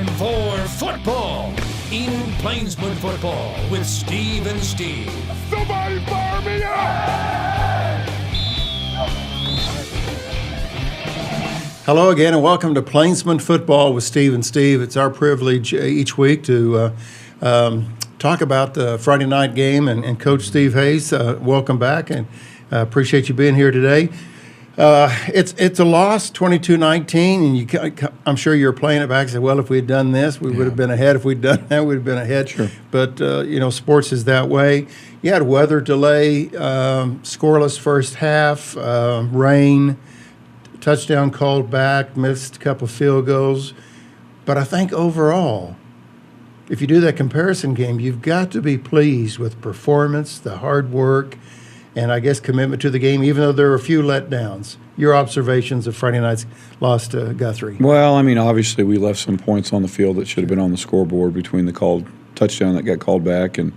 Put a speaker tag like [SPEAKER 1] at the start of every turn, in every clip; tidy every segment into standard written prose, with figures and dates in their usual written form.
[SPEAKER 1] time for football in Plainsmen football with Steve and Steve.
[SPEAKER 2] Somebody fire me up!
[SPEAKER 3] Hello again, and welcome to Plainsmen football with Steve and Steve. It's our privilege each week to talk about the Friday night game, and Coach Steve Hayes, welcome back, and appreciate you being here today. It's a loss, 22-19, and I'm sure you're playing it back and say, well, if we had done this, we would have been ahead. If we'd done that, we'd have been ahead.
[SPEAKER 4] Sure.
[SPEAKER 3] But, sports is that way. You had weather delay, scoreless first half, rain, touchdown called back, missed a couple field goals. But I think overall, if you do that comparison game, you've got to be pleased with performance, the hard work, and I guess commitment to the game, even though there were a few letdowns. Your observations of Friday night's loss to Guthrie.
[SPEAKER 4] Well, I mean, obviously we left some points on the field that should have been on the scoreboard between the called touchdown that got called back and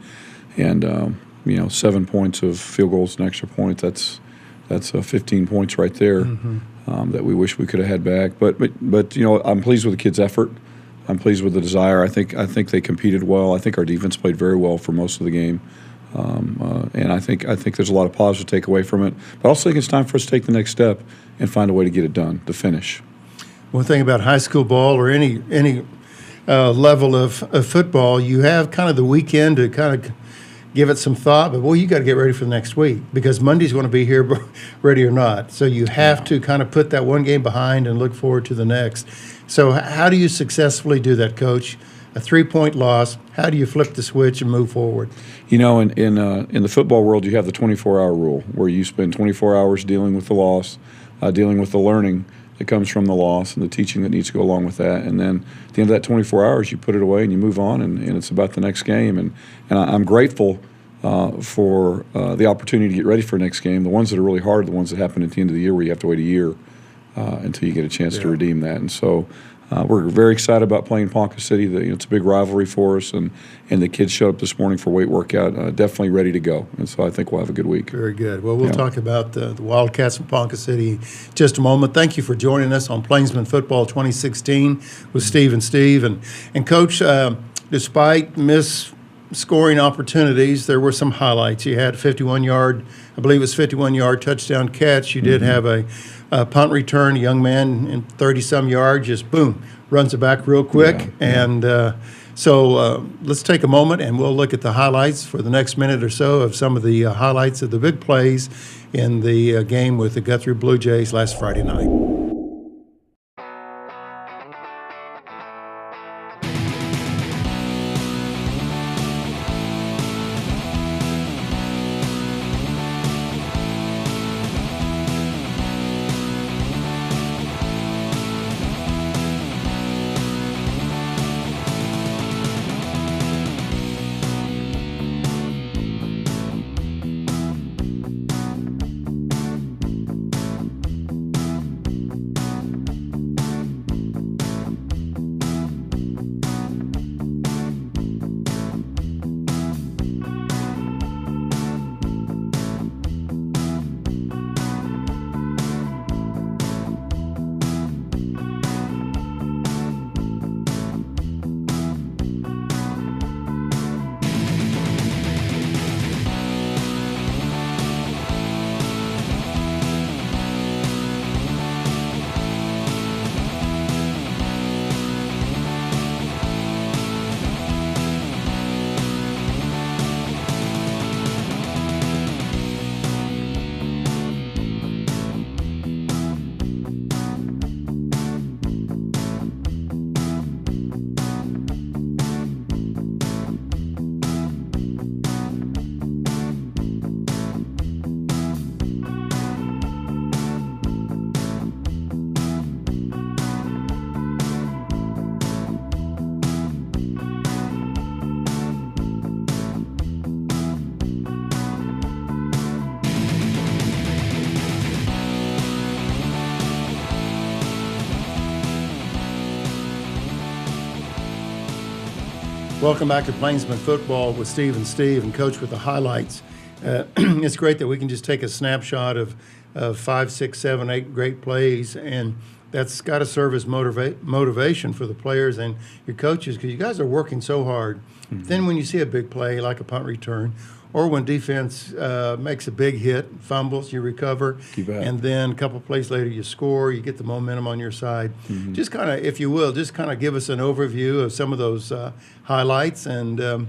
[SPEAKER 4] 7 points of field goals and extra points. That's 15 points right there that we wish we could have had back. But I'm pleased with the kids' effort. I'm pleased with the desire. I think they competed well. I think our defense played very well for most of the game. And I think there's a lot of positive to take away from it. But I also think it's time for us to take the next step and find a way to get it done, to finish.
[SPEAKER 3] One thing about high school ball or any level of football, you have kind of the weekend to kind of give it some thought. But, you got to get ready for the next week because Monday's going to be here, ready or not. So you have to kind of put that one game behind and look forward to the next. So how do you successfully do that, Coach? A 3-point loss, how do you flip the switch and move forward?
[SPEAKER 4] In the football world, you have the 24-hour rule where you spend 24 hours dealing with the loss, dealing with the learning that comes from the loss and the teaching that needs to go along with that. And then at the end of that 24 hours, you put it away and you move on, and it's about the next game. And I'm grateful for the opportunity to get ready for the next game. The ones that are really hard are the ones that happen at the end of the year where you have to wait a year until you get a chance to redeem that. And so we're very excited about playing Ponca City. It's a big rivalry for us, and the kids showed up this morning for weight workout, definitely ready to go. And so I think we'll have a good week.
[SPEAKER 3] Very good. Well, we'll talk about the Wildcats in Ponca City in just a moment. Thank you for joining us on Plainsmen Football 2016 with Steve and Steve. And Coach, despite scoring opportunities, there were some highlights. You had a 51-yard touchdown catch. You did have a punt return, a young man in 30-some yards, just boom, runs it back real quick. And so let's take a moment and we'll look at the highlights for the next minute or so of some of the highlights of the big plays in the game with the Guthrie Blue Jays last Friday night. Welcome back to Plainsmen Football with Steve and Steve, and Coach with the highlights. It's great that we can just take a snapshot of 5, 6, 7, 8 great plays, and that's got to serve as motivation for the players and your coaches, because you guys are working so hard. Mm-hmm. Then when you see a big play like a punt return, or when defense makes a big hit, fumbles, you recover, and then a couple of plays later you score, you get the momentum on your side. Mm-hmm. Just kind of, if you will, just kind of give us an overview of some of those highlights and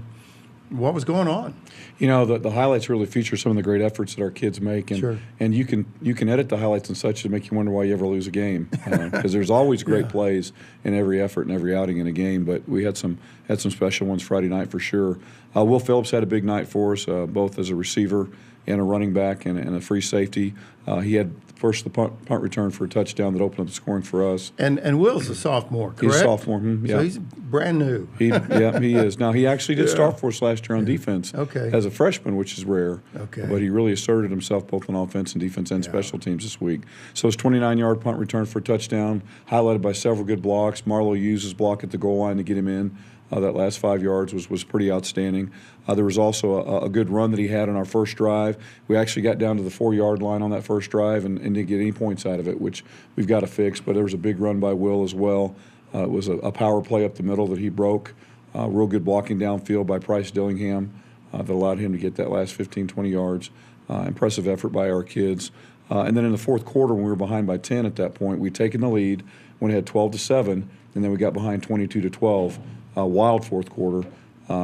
[SPEAKER 3] what was going on.
[SPEAKER 4] You know, the highlights really feature some of the great efforts that our kids make, and
[SPEAKER 3] sure.
[SPEAKER 4] and you can edit the highlights and such to make you wonder why you ever lose a game, because there's always great plays in every effort and every outing in a game. But we had some special ones Friday night for sure. Will Phillips had a big night for us, both as a receiver and a running back and a free safety. He had first the punt return for a touchdown that opened up the scoring for us.
[SPEAKER 3] And Will's a sophomore, correct?
[SPEAKER 4] He's a sophomore, yeah.
[SPEAKER 3] So he's brand new.
[SPEAKER 4] He is. Now, he actually did start for us last year on defense as a freshman, which is rare.
[SPEAKER 3] Okay.
[SPEAKER 4] But he really asserted himself both on offense and defense and special teams this week. So his 29-yard punt return for a touchdown, highlighted by several good blocks. Marlowe used his block at the goal line to get him in. That last 5 yards was pretty outstanding. There was also a good run that he had on our first drive. We actually got down to the 4-yard line on that first drive and didn't get any points out of it, which we've got to fix. But there was a big run by Will as well. It was a power play up the middle that he broke. Real good blocking downfield by Bryce Dillingham that allowed him to get that last 15, 20 yards. Impressive effort by our kids. And then in the fourth quarter, when we were behind by 10 at that point, we'd taken the lead when it had 12-7, and then we got behind 22-12. Wild fourth quarter.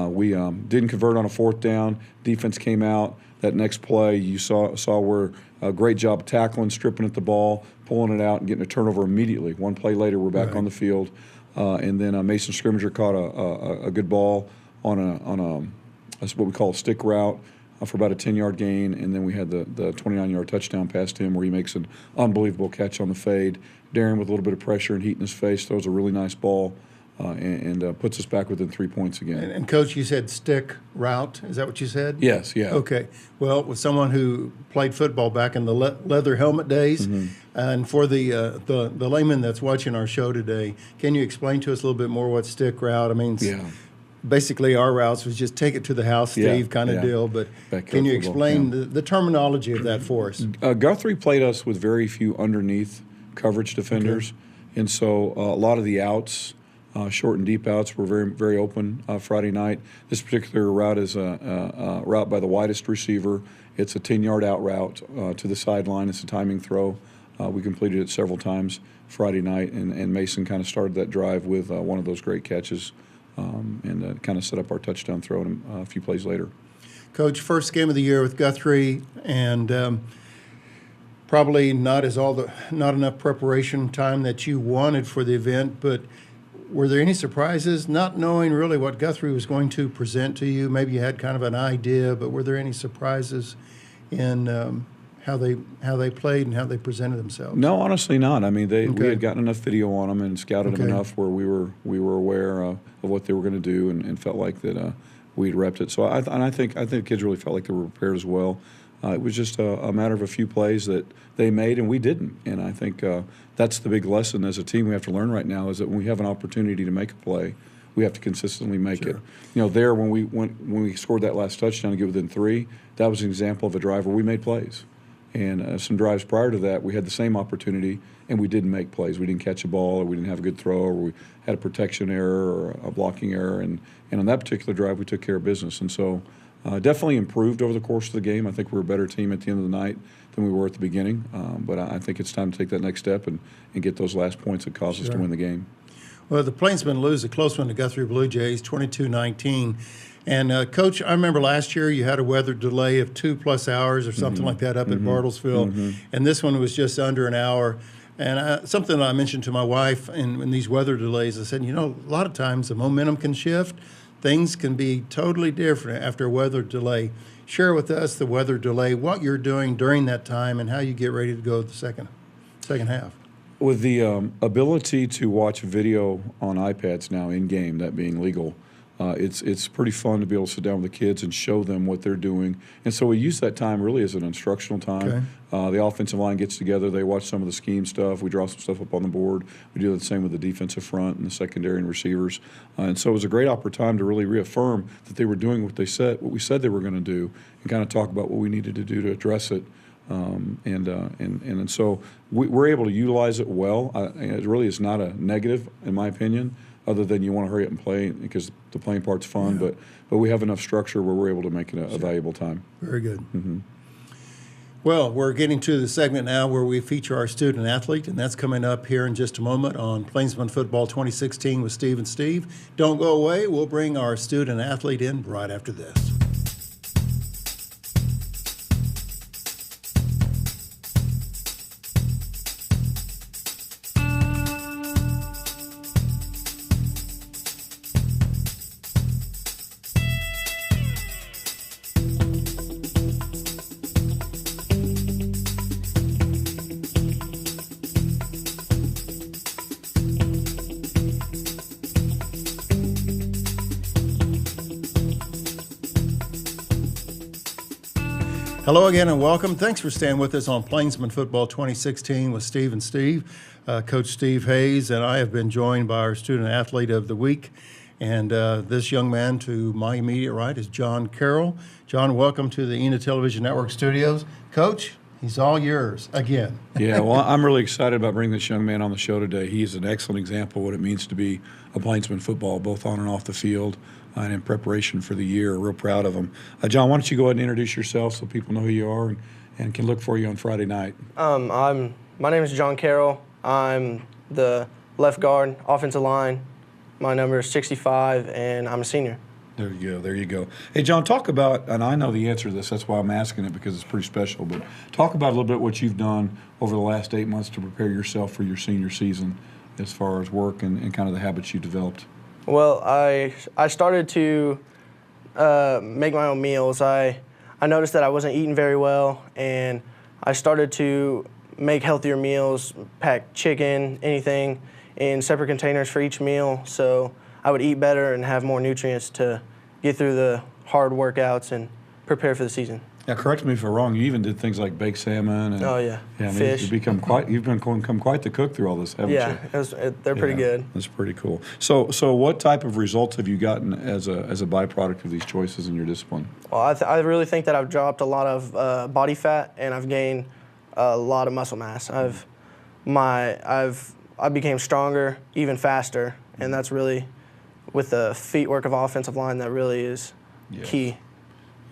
[SPEAKER 4] We didn't convert on a fourth down. Defense came out. That next play, you saw where a great job tackling, stripping at the ball, pulling it out, and getting a turnover immediately. One play later, we're back on the field. And then Mason Scrimmager caught a good ball on that's what we call a stick route for about a 10-yard gain. And then we had the 29-yard touchdown pass to him where he makes an unbelievable catch on the fade. Darren, with a little bit of pressure and heat in his face, throws a really nice ball. And puts us back within 3 points again.
[SPEAKER 3] And Coach, you said stick route. Is that what you said?
[SPEAKER 4] Yes, yeah.
[SPEAKER 3] Okay. Well, with someone who played football back in the leather helmet days, and for the layman that's watching our show today, can you explain to us a little bit more what stick route? I mean, basically our routes was just take it to the house, Steve, kind of deal. But can you explain the terminology of that for us?
[SPEAKER 4] Guthrie played us with very few underneath coverage defenders, and so a lot of the outs. Short and deep outs were very, very open Friday night. This particular route is a route by the widest receiver. It's a 10-yard out route to the sideline. It's a timing throw. We completed it several times Friday night, and Mason kind of started that drive with one of those great catches and kind of set up our touchdown throw a few plays later.
[SPEAKER 3] Coach, first game of the year with Guthrie, and probably not enough preparation time that you wanted for the event, but were there any surprises, not knowing really what Guthrie was going to present to you? Maybe you had kind of an idea, but were there any surprises in how they played and how they presented themselves?
[SPEAKER 4] No, honestly not. I mean, we had gotten enough video on them and scouted them enough where we were aware of what they were going to do and felt like that we'd repped it. So I think the kids really felt like they were prepared as well. It was just a matter of a few plays that they made and we didn't. And I think that's the big lesson as a team we have to learn right now is that when we have an opportunity to make a play, we have to consistently make it. You know, there when we scored that last touchdown to get within 3, that was an example of a drive where we made plays. And some drives prior to that, we had the same opportunity and we didn't make plays. We didn't catch a ball, or we didn't have a good throw, or we had a protection error or a blocking error. And on that particular drive, we took care of business. And so. Definitely improved over the course of the game. I think we were a better team at the end of the night than we were at the beginning. But I think it's time to take that next step and get those last points that caused us to win the game.
[SPEAKER 3] Well, the Plainsmen lose a close one to Guthrie Blue Jays, 22-19. And, Coach, I remember last year you had a weather delay of 2+ hours or something like that up at Bartlesville. And this one was just under an hour. And something I mentioned to my wife in these weather delays, I said, you know, a lot of times the momentum can shift. Things can be totally different after a weather delay. Share with us the weather delay, what you're doing during that time, and how you get ready to go the second half.
[SPEAKER 4] With the ability to watch video on iPads now in game, that being legal, it's pretty fun to be able to sit down with the kids and show them what they're doing. And so we use that time really as an instructional time. The offensive line gets together. They watch some of the scheme stuff. We draw some stuff up on the board. We do the same with the defensive front and the secondary and receivers. And so it was a great time to really reaffirm that they were doing what we said they were going to do, and kind of talk about what we needed to do to address it And so we're able to utilize it well. It really is not a negative, in my opinion, other than you want to hurry up and play because the playing part's fun.
[SPEAKER 3] Yeah.
[SPEAKER 4] But we have enough structure where we're able to make it a valuable time.
[SPEAKER 3] Very good. Well, we're getting to the segment now where we feature our student athlete, and that's coming up here in just a moment on Plainsmen Football 2016 with Steve and Steve. Don't go away. We'll bring our student athlete in right after this. Hello again and welcome. Thanks for staying with us on Plainsmen Football 2016 with Steve and Steve. Coach Steve Hayes and I have been joined by our student athlete of the week. And this young man to my immediate right is John Carroll. John, welcome to the Enid Television Network studios. Coach, he's all yours again.
[SPEAKER 4] Yeah, well, I'm really excited about bringing this young man on the show today. He is an excellent example of what it means to be a Plainsman football, both on and off the field. And in preparation for the year, real proud of him. John, why don't you go ahead and introduce yourself so people know who you are and can look for you on Friday night.
[SPEAKER 5] My name is John Carroll. I'm the left guard, offensive line. My number is 65, and I'm a senior.
[SPEAKER 4] There you go. Hey, John, talk about, and I know the answer to this, that's why I'm asking it because it's pretty special, but talk about a little bit what you've done over the last 8 months to prepare yourself for your senior season as far as work and kind of the habits you developed.
[SPEAKER 5] Well, I started to make my own meals. I noticed that I wasn't eating very well, and I started to make healthier meals, pack chicken, anything, in separate containers for each meal, so I would eat better and have more nutrients to get through the hard workouts and prepare for the season.
[SPEAKER 4] Now, correct me if I'm wrong. You even did things like baked salmon. And,
[SPEAKER 5] oh yeah, fish.
[SPEAKER 4] You've become quite the cook through all this, haven't you?
[SPEAKER 5] Yeah, they're pretty good.
[SPEAKER 4] That's pretty cool. So what type of results have you gotten as a byproduct of these choices in your discipline?
[SPEAKER 5] Well, I really think that I've dropped a lot of body fat and I've gained a lot of muscle mass. I became stronger, even faster, and that's really with the feet work of offensive line that really is key.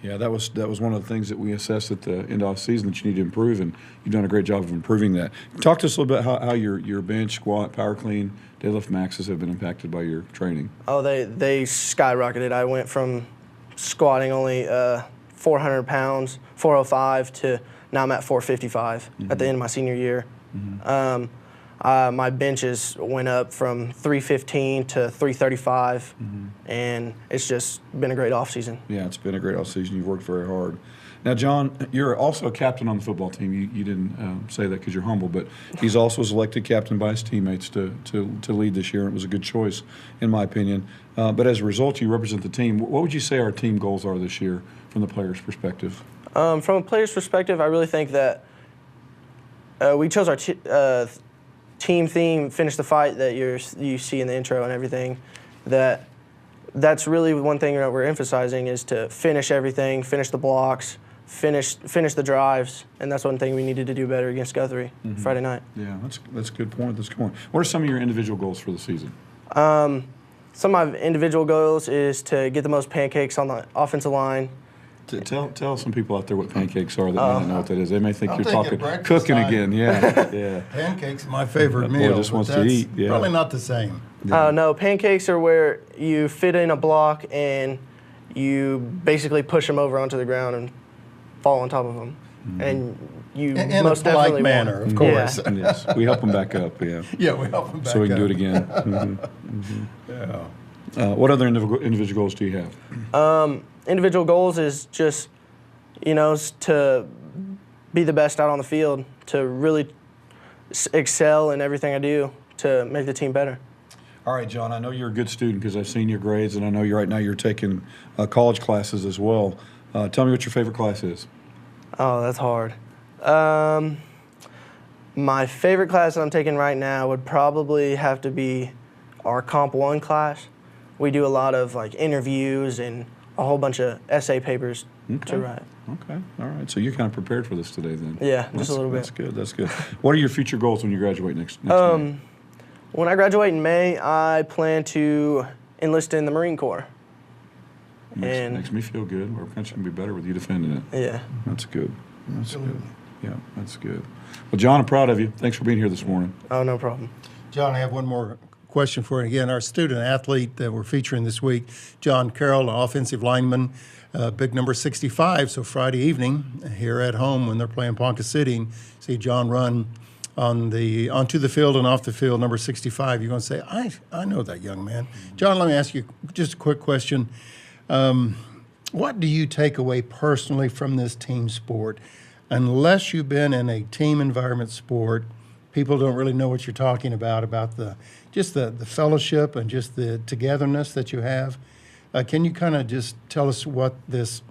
[SPEAKER 4] Yeah, that was one of the things that we assessed at the end of the season that you need to improve, and you've done a great job of improving that. Talk to us a little bit how your bench, squat, power clean, deadlift maxes have been impacted by your training.
[SPEAKER 5] Oh, they skyrocketed. I went from squatting only 400 pounds, 405, to now I'm at 455 at the end of my senior year. My benches went up from 315 to 335, and it's just been a great offseason.
[SPEAKER 4] Yeah, it's been a great offseason. You've worked very hard. Now, John, you're also a captain on the football team. You didn't say that because you're humble, but he's also was elected captain by his teammates to lead this year, and it was a good choice, in my opinion. But as a result, you represent the team. What would you say our team goals are this year from the players' perspective?
[SPEAKER 5] From a player's perspective, I really think that we chose our team theme, finish the fight, that you see in the intro and everything. That's really one thing that we're emphasizing, is to finish everything, finish the blocks, finish the drives, and that's one thing we needed to do better against Guthrie Friday night.
[SPEAKER 4] Yeah, that's a good point. What are some of your individual goals for the season?
[SPEAKER 5] Some of my individual goals is to get the most pancakes on the offensive line.
[SPEAKER 4] Tell some people out there what pancakes are that may not know what that is. They may think you're talking cooking
[SPEAKER 3] time.
[SPEAKER 4] again. Yeah.
[SPEAKER 3] Pancakes are my favorite
[SPEAKER 4] That boy
[SPEAKER 3] meal.
[SPEAKER 4] just wants
[SPEAKER 3] but
[SPEAKER 4] to
[SPEAKER 3] that's
[SPEAKER 4] eat, yeah.
[SPEAKER 3] Probably not the same.
[SPEAKER 5] No, pancakes are where you fit in a block and you basically push them over onto the ground and fall on top of them. And you
[SPEAKER 3] In
[SPEAKER 5] most
[SPEAKER 3] a polite
[SPEAKER 5] definitely
[SPEAKER 3] manner,
[SPEAKER 5] want.
[SPEAKER 3] of course.
[SPEAKER 5] Yeah.
[SPEAKER 4] Yes, we help them back up. Yeah.
[SPEAKER 3] Yeah, we help them back
[SPEAKER 4] So we can
[SPEAKER 3] up.
[SPEAKER 4] do it again.
[SPEAKER 3] Yeah.
[SPEAKER 4] What other individual goals do you have?
[SPEAKER 5] Individual goals is just, to be the best out on the field, to really excel in everything I do to make the team better.
[SPEAKER 4] All right, John, I know you're a good student because I've seen your grades, and I know right now you're taking college classes as well. Tell me what your favorite class is.
[SPEAKER 5] Oh, that's hard. My favorite class that I'm taking right now would probably have to be our Comp 1 class. We do a lot of interviews and a whole bunch of essay papers to write.
[SPEAKER 4] Okay, all right. So you're kind of prepared for this today then?
[SPEAKER 5] Yeah, just a little bit.
[SPEAKER 4] That's good, that's good. What are your future goals when you graduate next May?
[SPEAKER 5] When I graduate in May, I plan to enlist in the Marine Corps.
[SPEAKER 4] Makes me feel good. Our country can be better with you defending it.
[SPEAKER 5] Yeah.
[SPEAKER 4] That's good. That's good. Yeah, that's good. Well, John, I'm proud of you. Thanks for being here this morning.
[SPEAKER 5] Oh, no problem.
[SPEAKER 3] John, I have one more question for you. Again, our student athlete that we're featuring this week, John Carroll, an offensive lineman, big number 65. So Friday evening here at home when they're playing Ponca City, and see John run onto the field and off the field, number 65. You're going to say, I know that young man. John, let me ask you just a quick question. What do you take away personally from this team sport? Unless you've been in a team environment sport, people don't really know what you're talking about the fellowship and just the togetherness that you have. Can you kind of just tell us what this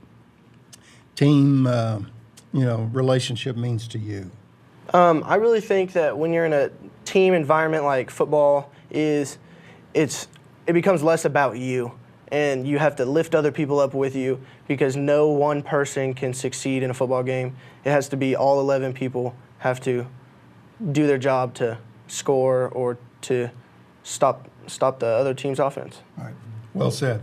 [SPEAKER 3] team, relationship means to you?
[SPEAKER 5] I really think that when you're in a team environment like football it becomes less about you, and you have to lift other people up with you because no one person can succeed in a football game. It has to be all 11 people have to do their job to score or to stop the other team's offense.
[SPEAKER 3] All right. Well said.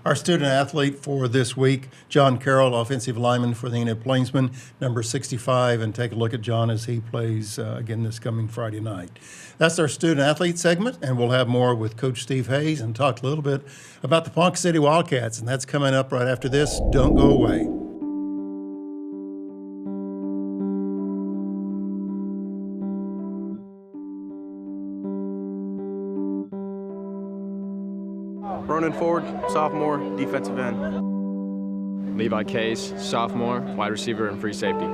[SPEAKER 3] Our student athlete for this week, John Carroll, offensive lineman for the Enid Plainsmen, number 65, and take a look at John as he plays again this coming Friday night. That's our student athlete segment, and we'll have more with Coach Steve Hayes and talk a little bit about the Ponca City Wildcats, and that's coming up right after this. Don't go away.
[SPEAKER 6] Ronan Ford, sophomore, defensive end.
[SPEAKER 7] Levi Case, sophomore, wide receiver and free safety.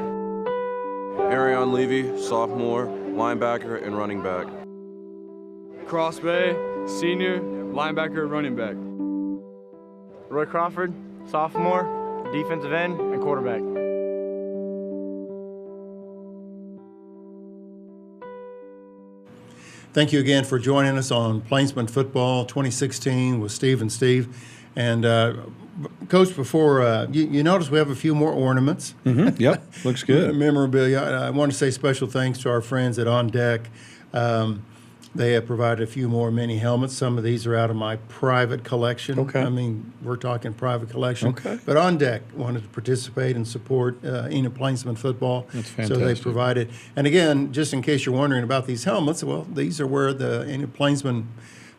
[SPEAKER 8] Arion Levy, sophomore, linebacker and running back.
[SPEAKER 9] Cross Bay, senior, linebacker, running back.
[SPEAKER 10] Roy Crawford, sophomore, defensive end and quarterback.
[SPEAKER 3] Thank you again for joining us on Plainsmen Football 2016 with Steve and Steve. And Coach, before you notice we have a few more ornaments.
[SPEAKER 4] Mm-hmm. Yep, looks good.
[SPEAKER 3] Memorabilia. I want to say special thanks to our friends at On Deck. They have provided a few more mini helmets. Some of these are out of my private collection.
[SPEAKER 4] Okay.
[SPEAKER 3] I mean, we're talking private collection.
[SPEAKER 4] Okay.
[SPEAKER 3] But On Deck wanted to participate and support Enid Plainsman football.
[SPEAKER 4] That's fantastic.
[SPEAKER 3] So they provided. And again, just in case you're wondering about these helmets, well, these are where the Enid Plainsman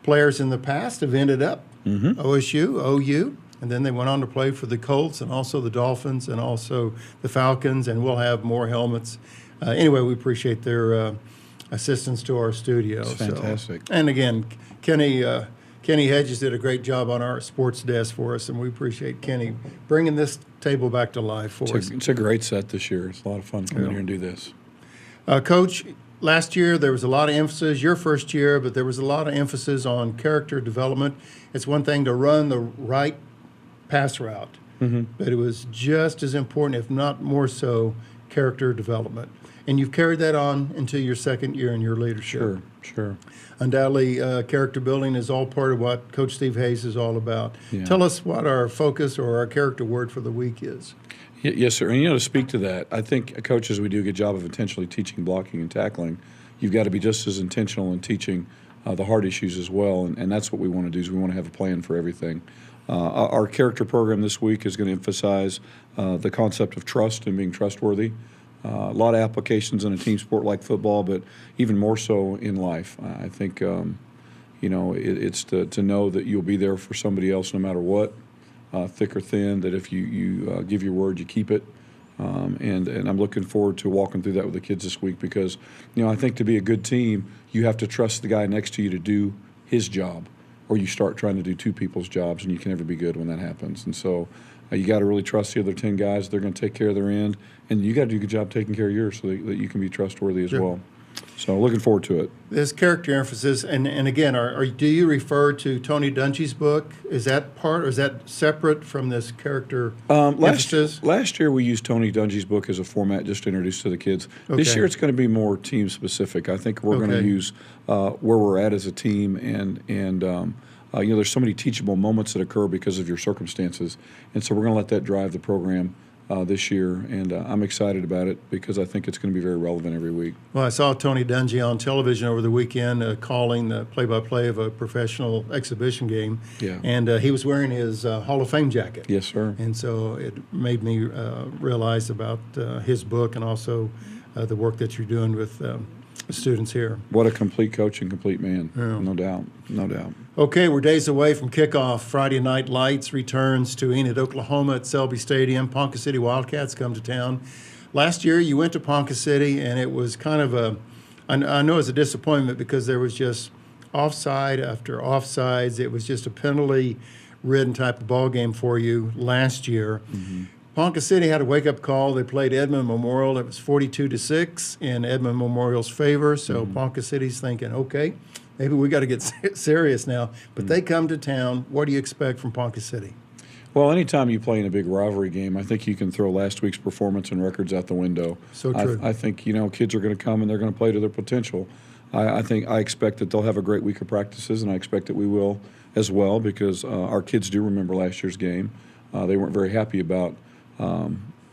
[SPEAKER 3] players in the past have ended up. Mm-hmm. OSU, OU. And then they went on to play for the Colts and also the Dolphins and also the Falcons. And we'll have more helmets. Anyway, we appreciate their assistance to our studio.
[SPEAKER 4] That's fantastic.
[SPEAKER 3] And again, Kenny Hedges did a great job on our sports desk for us, and we appreciate Kenny bringing this table back to life for us.
[SPEAKER 4] It's a great set this year. It's a lot of fun coming here and do this.
[SPEAKER 3] Coach, last year there was a lot of emphasis, your first year, but there was a lot of emphasis on character development. It's one thing to run the right pass route, but it was just as important, if not more so, character development. And you've carried that on into your second year in your leadership.
[SPEAKER 4] Sure.
[SPEAKER 3] Undoubtedly, character building is all part of what Coach Steve Hayes is all about.
[SPEAKER 4] Yeah.
[SPEAKER 3] Tell us what our focus or our character word for the week is.
[SPEAKER 4] Yes, sir. And, to speak to that, I think coaches, we do a good job of intentionally teaching blocking and tackling. You've got to be just as intentional in teaching the hard issues as well, and that's what we want to do is we want to have a plan for everything. Our character program this week is going to emphasize the concept of trust and being trustworthy. A lot of applications in a team sport like football, but even more so in life. I think, it's to know that you'll be there for somebody else no matter what, thick or thin, that if you give your word, you keep it. And I'm looking forward to walking through that with the kids this week because, I think to be a good team, you have to trust the guy next to you to do his job, or you start trying to do two people's jobs, and you can never be good when that happens. And so you got to really trust the other 10 guys. They're going to take care of their end, and you got to do a good job taking care of yours so that you can be trustworthy as well. So looking forward to it.
[SPEAKER 3] This character emphasis, and again, do you refer to Tony Dungy's book? Is that part, or is that separate from this character emphasis?
[SPEAKER 4] Last year we used Tony Dungy's book as a format just to introduce to the kids.
[SPEAKER 3] Okay.
[SPEAKER 4] This year it's going to be more team specific. I think we're going to use where we're at as a team and there's so many teachable moments that occur because of your circumstances. And so we're going to let that drive the program this year, and I'm excited about it because I think it's going to be very relevant every week.
[SPEAKER 3] Well, I saw Tony Dungy on television over the weekend calling the play-by-play of a professional exhibition game, and he was wearing his Hall of Fame jacket.
[SPEAKER 4] Yes, sir.
[SPEAKER 3] And so it made me realize about his book and also the work that you're doing with students here.
[SPEAKER 4] What a complete coach and complete man, no doubt, no doubt.
[SPEAKER 3] Okay, we're days away from kickoff. Friday Night Lights returns to Enid, Oklahoma at Selby Stadium. Ponca City Wildcats come to town. Last year you went to Ponca City, and it was kind of I know it's a disappointment because there was just offside after offsides. It was just a penalty-ridden type of ball game for you last year. Ponca City had a wake-up call. They played Edmond Memorial. It was 42-6 in Edmond Memorial's favor. So Ponca City's thinking, okay, maybe we got to get serious now. But they come to town. What do you expect from Ponca City?
[SPEAKER 4] Well, anytime you play in a big rivalry game, I think you can throw last week's performance and records out the window.
[SPEAKER 3] So true.
[SPEAKER 4] I think, kids are going to come and they're going to play to their potential. I expect that they'll have a great week of practices, and I expect that we will as well because our kids do remember last year's game. They weren't very happy about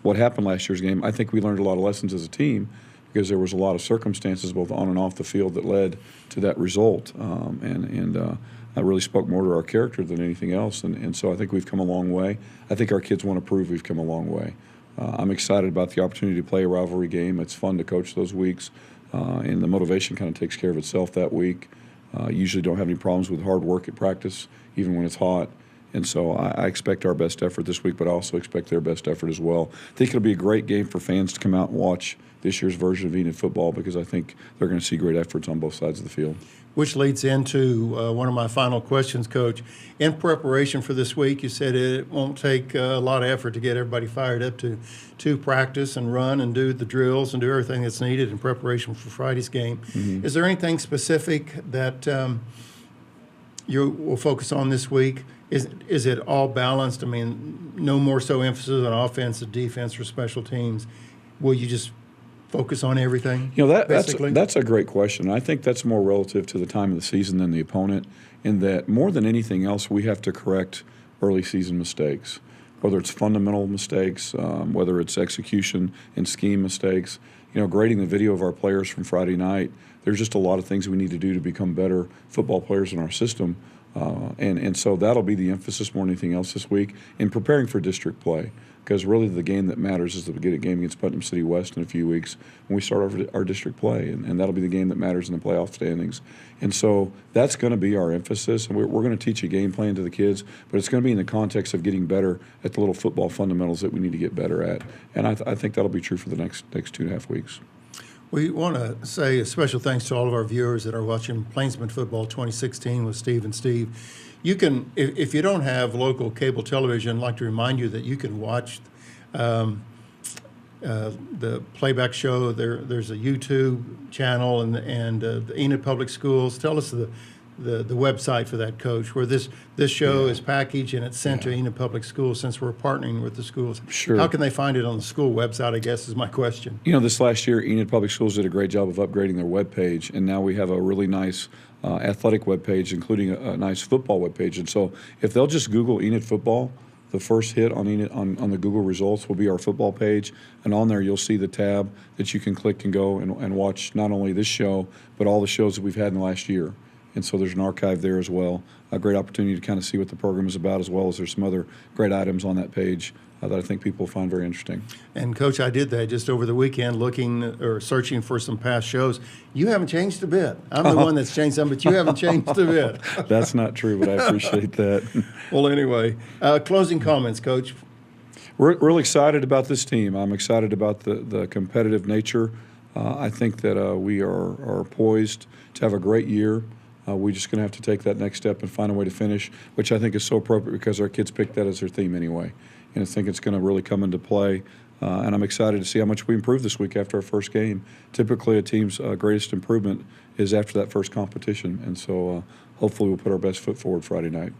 [SPEAKER 4] what happened last year's game. I think we learned a lot of lessons as a team because there was a lot of circumstances both on and off the field that led to that result. I really spoke more to our character than anything else. And so I think we've come a long way. I think our kids want to prove we've come a long way. I'm excited about the opportunity to play a rivalry game. It's fun to coach those weeks. And the motivation kind of takes care of itself that week. Usually don't have any problems with hard work at practice, even when it's hot. And so I expect our best effort this week, but I also expect their best effort as well. I think it'll be a great game for fans to come out and watch this year's version of Enid football because I think they're going to see great efforts on both sides of the field.
[SPEAKER 3] Which leads into one of my final questions, Coach. In preparation for this week, you said it won't take a lot of effort to get everybody fired up to practice and run and do the drills and do everything that's needed in preparation for Friday's game. Is there anything specific that you will focus on this week? Is it all balanced? I mean, no more so emphasis on offense and defense or special teams. Will you just focus on everything?
[SPEAKER 4] That's a great question. I think that's more relative to the time of the season than the opponent, in that more than anything else, we have to correct early season mistakes, whether it's fundamental mistakes, whether it's execution and scheme mistakes. Grading the video of our players from Friday night, there's just a lot of things we need to do to become better football players in our system. And so that'll be the emphasis more than anything else this week in preparing for district play, because really the game that matters is the game against Putnam City West in a few weeks when we start our district play, and that'll be the game that matters in the playoff standings. And so that's going to be our emphasis, and we're going to teach a game plan to the kids, but it's going to be in the context of getting better at the little football fundamentals that we need to get better at. And I think that'll be true for the next 2.5 weeks.
[SPEAKER 3] We want to say a special thanks to all of our viewers that are watching Plainsmen Football 2016 with Steve and Steve. You can, if you don't have local cable television, I'd like to remind you that you can watch the playback show. There's a YouTube channel and the Enid Public Schools. Tell us the website for that, Coach, where this show is packaged and it's sent to Enid Public Schools since we're partnering with the schools.
[SPEAKER 4] Sure.
[SPEAKER 3] How can they find it on the school website, I guess, is my question.
[SPEAKER 4] This last year, Enid Public Schools did a great job of upgrading their webpage, and now we have a really nice athletic webpage, including a nice football webpage. And so if they'll just Google Enid football, the first hit on Enid, on the Google results will be our football page, and on there you'll see the tab that you can click and go and watch not only this show, but all the shows that we've had in the last year. And so there's an archive there as well. A great opportunity to kind of see what the program is about, as well as there's some other great items on that page that I think people will find very interesting.
[SPEAKER 3] And, Coach, I did that just over the weekend, looking or searching for some past shows. You haven't changed a bit. I'm the one that's changed some, but you haven't changed a bit.
[SPEAKER 4] That's not true, but I appreciate that.
[SPEAKER 3] Well, anyway, closing comments, Coach.
[SPEAKER 4] We're really excited about this team. I'm excited about the competitive nature. I think that we are poised to have a great year. We're just going to have to take that next step and find a way to finish, which I think is so appropriate because our kids picked that as their theme anyway. And I think it's going to really come into play. And I'm excited to see how much we improve this week after our first game. Typically, a team's greatest improvement is after that first competition. And so hopefully we'll put our best foot forward Friday night.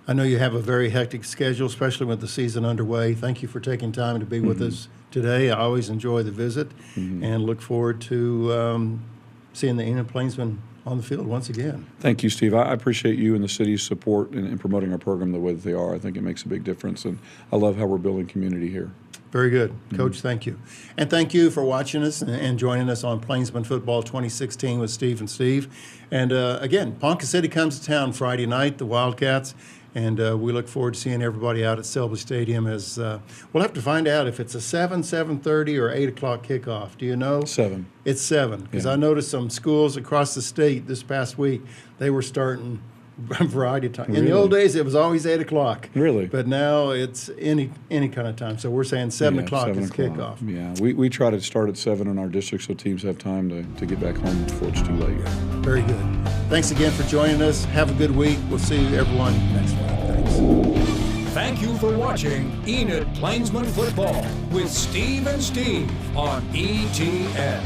[SPEAKER 3] I know you have a very hectic schedule, especially with the season underway. Thank you for taking time to be with us today. I always enjoy the visit and look forward to seeing the Enid Plainsmen on the field once again.
[SPEAKER 4] Thank you, Steve. I appreciate you and the city's support in promoting our program the way that they are. I think it makes a big difference, and I love how we're building community here.
[SPEAKER 3] Very good. Coach, thank you. And thank you for watching us and joining us on Plainsmen Football 2016 with Steve and Steve. And again, Ponca City comes to town Friday night, the Wildcats, and we look forward to seeing everybody out at Selby Stadium. As we'll have to find out if it's a 7:30, or 8 o'clock kickoff. Do you know?
[SPEAKER 4] 7.
[SPEAKER 3] It's 7, because I noticed some schools across the state this past week, they were starting a variety of time. In the old days, it was always 8 o'clock.
[SPEAKER 4] Really?
[SPEAKER 3] But now it's any kind of time. So we're saying 7 o'clock is kickoff.
[SPEAKER 4] Yeah, we try to start at 7 in our district so teams have time to get back home before it's too late.
[SPEAKER 3] Very good. Thanks again for joining us. Have a good week. We'll see everyone next week. Thanks.
[SPEAKER 1] Thank you for watching Enid Plainsman Football with Steve and Steve on ETN.